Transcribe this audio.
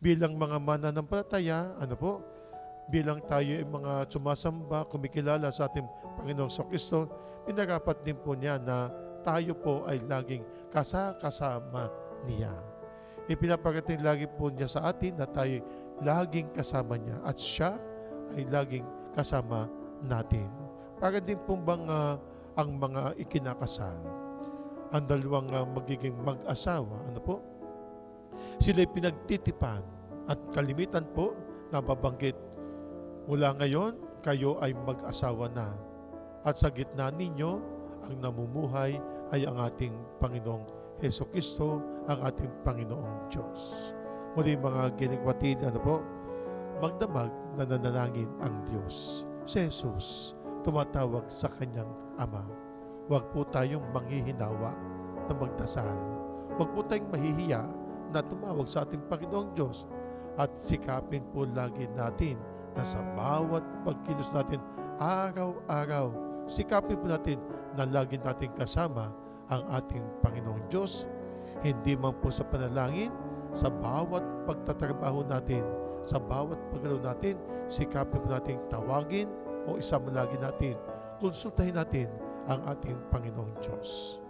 bilang mga mananampalataya, bilang tayo ay mga sumasamba, kumikilala sa ating Panginoong Kristo, pinarapat din po niya na tayo po ay laging kasama niya. Ipinaparating lagi po niya sa atin na tayo laging kasama niya at siya ay laging kasama natin. Para din po bang ang mga ikinakasal, ang dalawang magiging mag-asawa, sila'y pinagtitipan at kalimitan po nababanggit, mula ngayon, kayo ay mag-asawa na at sa gitna ninyo, ang namumuhay ay ang ating Panginoong Hesukristo, ang ating Panginoong Diyos. Muli mga ginigwatid, magdamag na nanalangin ang Diyos. Si Jesus, tumatawag sa kanyang Ama. Huwag po tayong manghihinawa na magdasal. Huwag po tayong mahihiya na tumawag sa ating Panginoong Diyos at sikapin po lagi natin na sa bawat pagkilos natin araw-araw, sikapin po natin na lagi natin kasama ang ating Panginoong Diyos. Hindi man po sa panalangin, sa bawat pagtatrabaho natin, sa bawat paggalaw natin, sikapin po natin tawagin o isama lagi natin, konsultahin natin ang ating Panginoong Diyos.